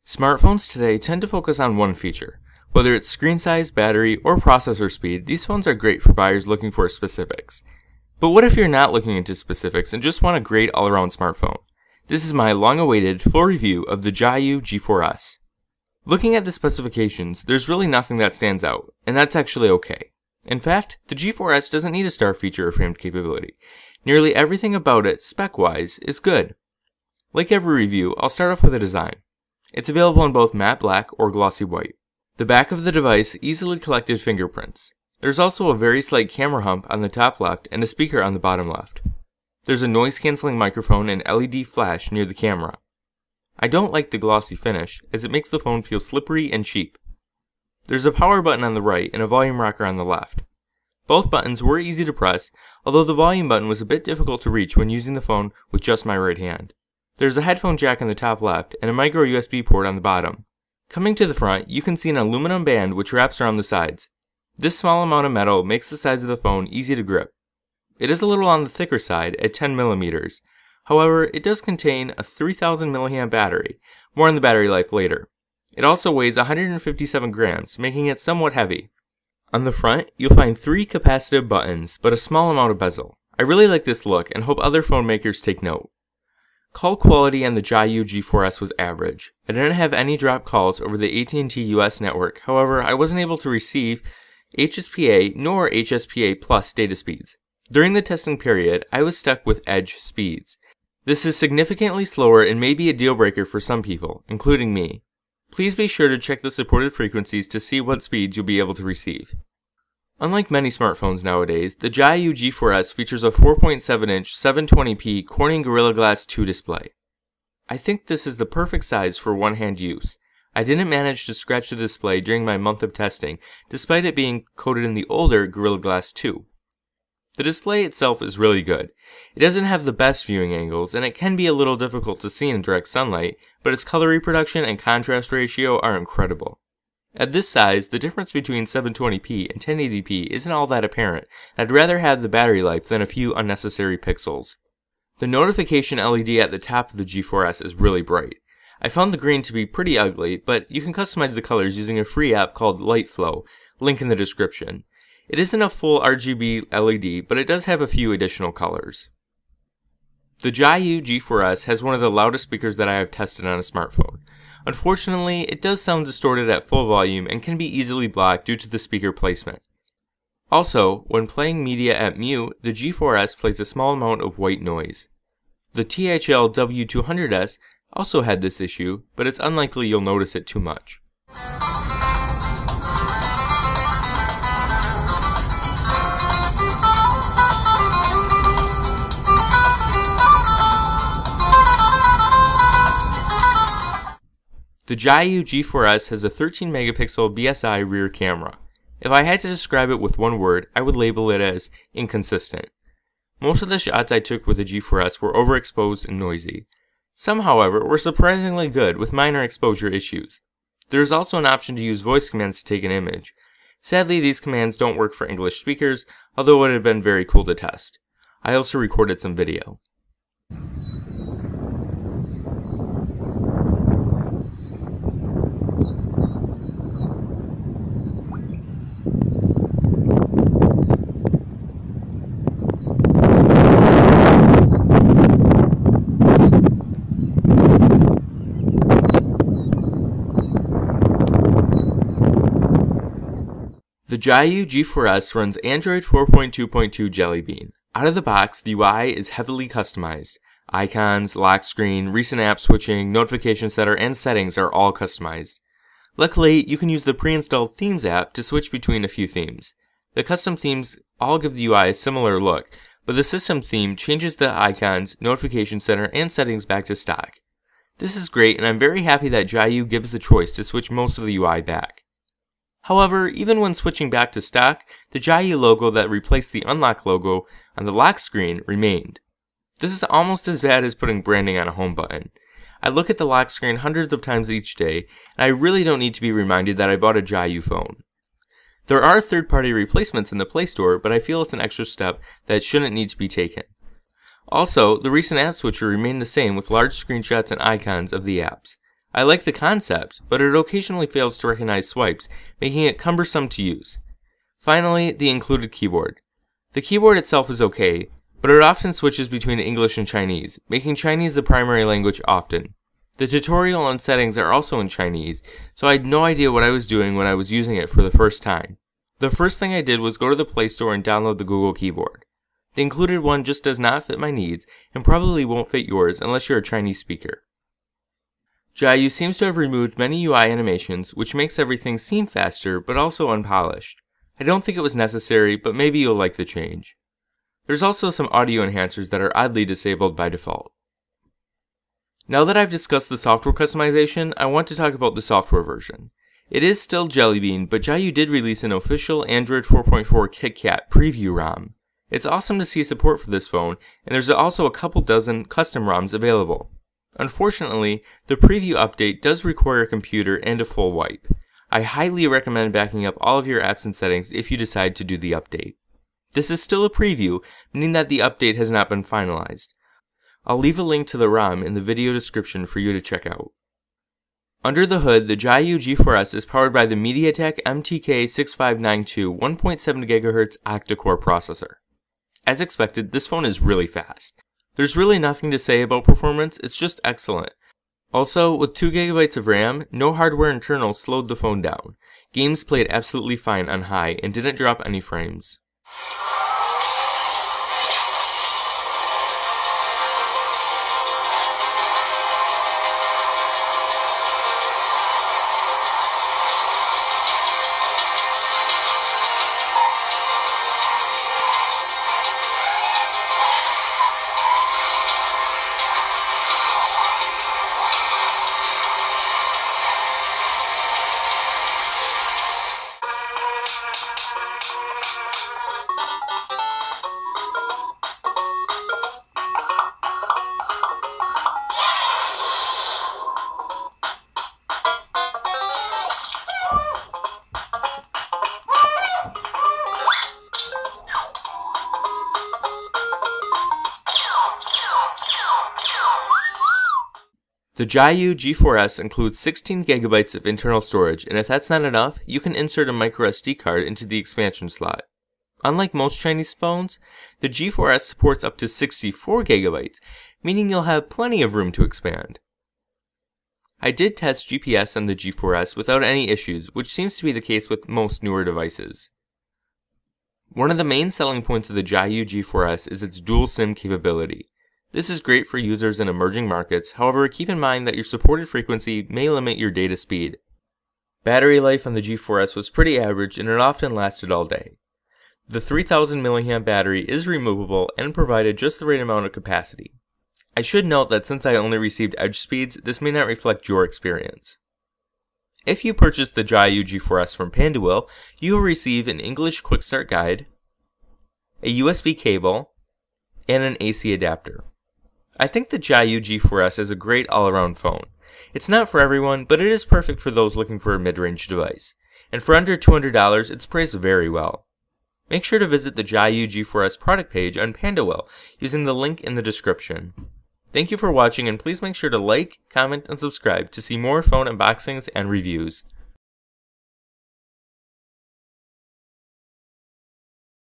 Smartphones today tend to focus on one feature. Whether it's screen size, battery, or processor speed, these phones are great for buyers looking for specifics. But what if you're not looking into specifics and just want a great all-around smartphone? This is my long-awaited full review of the JIAYU G4S. Looking at the specifications, there's really nothing that stands out, and that's actually okay. In fact, the G4S doesn't need a star feature or framed capability. Nearly everything about it, spec-wise, is good. Like every review, I'll start off with the design. It's available in both matte black or glossy white. The back of the device easily collected fingerprints. There's also a very slight camera hump on the top left and a speaker on the bottom left. There's a noise-canceling microphone and LED flash near the camera. I don't like the glossy finish, as it makes the phone feel slippery and cheap. There's a power button on the right and a volume rocker on the left. Both buttons were easy to press, although the volume button was a bit difficult to reach when using the phone with just my right hand. There's a headphone jack on the top left and a micro USB port on the bottom. Coming to the front, you can see an aluminum band which wraps around the sides. This small amount of metal makes the sides of the phone easy to grip. It is a little on the thicker side at 10mm. However, it does contain a 3000 mAh battery. More on the battery life later. It also weighs 157 grams, making it somewhat heavy. On the front, you'll find 3 capacitive buttons, but a small amount of bezel. I really like this look and hope other phone makers take note. Call quality on the JIAYU G4S was average. I didn't have any dropped calls over the AT&T US network, however, I wasn't able to receive HSPA nor HSPA Plus data speeds. During the testing period, I was stuck with edge speeds. This is significantly slower and may be a deal breaker for some people, including me. Please be sure to check the supported frequencies to see what speeds you'll be able to receive. Unlike many smartphones nowadays, the JIAYU G4S features a 4.7-inch 720p Corning Gorilla Glass 2 display. I think this is the perfect size for one-hand use. I didn't manage to scratch the display during my month of testing, despite it being coated in the older Gorilla Glass 2. The display itself is really good. It doesn't have the best viewing angles, and it can be a little difficult to see in direct sunlight, but its color reproduction and contrast ratio are incredible. At this size, the difference between 720p and 1080p isn't all that apparent. I'd rather have the battery life than a few unnecessary pixels. The notification LED at the top of the G4S is really bright. I found the green to be pretty ugly, but you can customize the colors using a free app called LightFlow, link in the description. It isn't a full RGB LED, but it does have a few additional colors. The JIAYU G4S has one of the loudest speakers that I have tested on a smartphone. Unfortunately, it does sound distorted at full volume and can be easily blocked due to the speaker placement. Also, when playing media at mute, the G4S plays a small amount of white noise. The THL W200S also had this issue, but it's unlikely you'll notice it too much. The JIAYU G4S has a 13-megapixel BSI rear camera. If I had to describe it with one word, I would label it as inconsistent. Most of the shots I took with the G4S were overexposed and noisy. Some, however, were surprisingly good with minor exposure issues. There is also an option to use voice commands to take an image. Sadly, these commands don't work for English speakers, although it would have been very cool to test. I also recorded some video. The JIAYU G4S runs Android 4.2.2 Jelly Bean. Out of the box, the UI is heavily customized. Icons, lock screen, recent app switching, notification setter, and settings are all customized. Luckily, you can use the pre-installed Themes app to switch between a few themes. The custom themes all give the UI a similar look, but the system theme changes the icons, notification center, and settings back to stock. This is great, and I'm very happy that JIAYU gives the choice to switch most of the UI back. However, even when switching back to stock, the JIAYU logo that replaced the unlock logo on the lock screen remained. This is almost as bad as putting branding on a home button. I look at the lock screen hundreds of times each day, and I really don't need to be reminded that I bought a JIAYU phone. There are third-party replacements in the Play Store, but I feel it's an extra step that shouldn't need to be taken. Also, the recent app switcher remained the same with large screenshots and icons of the apps. I like the concept, but it occasionally fails to recognize swipes, making it cumbersome to use. Finally, the included keyboard. The keyboard itself is okay, but it often switches between English and Chinese, making Chinese the primary language often. The tutorial and settings are also in Chinese, so I had no idea what I was doing when I was using it for the first time. The first thing I did was go to the Play Store and download the Google keyboard. The included one just does not fit my needs, and probably won't fit yours unless you're a Chinese speaker. JIAYU seems to have removed many UI animations, which makes everything seem faster, but also unpolished. I don't think it was necessary, but maybe you'll like the change. There's also some audio enhancers that are oddly disabled by default. Now that I've discussed the software customization, I want to talk about the software version. It is still Jelly Bean, but JIAYU did release an official Android 4.4 KitKat preview ROM. It's awesome to see support for this phone, and there's also a couple dozen custom ROMs available. Unfortunately, the preview update does require a computer and a full wipe. I highly recommend backing up all of your apps and settings if you decide to do the update. This is still a preview, meaning that the update has not been finalized. I'll leave a link to the ROM in the video description for you to check out. Under the hood, the JIAYU G4S is powered by the MediaTek MTK6592 1.7 GHz OctaCore processor. As expected, this phone is really fast. There's really nothing to say about performance, it's just excellent. Also, with 2 GB of RAM, no hardware internal slowed the phone down. Games played absolutely fine on high and didn't drop any frames. The JIAYU G4S includes 16 GB of internal storage, and if that's not enough, you can insert a microSD card into the expansion slot. Unlike most Chinese phones, the G4S supports up to 64 GB, meaning you'll have plenty of room to expand. I did test GPS on the G4S without any issues, which seems to be the case with most newer devices. One of the main selling points of the JIAYU G4S is its dual SIM capability. This is great for users in emerging markets, however keep in mind that your supported frequency may limit your data speed. Battery life on the G4S was pretty average and it often lasted all day. The 3000 mAh battery is removable and provided just the right amount of capacity. I should note that since I only received edge speeds, this may not reflect your experience. If you purchase the JIAYU G4S from Panduil, you will receive an English Quick Start Guide, a USB cable, and an AC adapter. I think the JIAYU G4S is a great all-around phone. It's not for everyone, but it is perfect for those looking for a mid-range device. And for under $200, it's priced very well. Make sure to visit the JIAYU G4S product page on Panduil using the link in the description. Thank you for watching, and please make sure to like, comment, and subscribe to see more phone unboxings and reviews.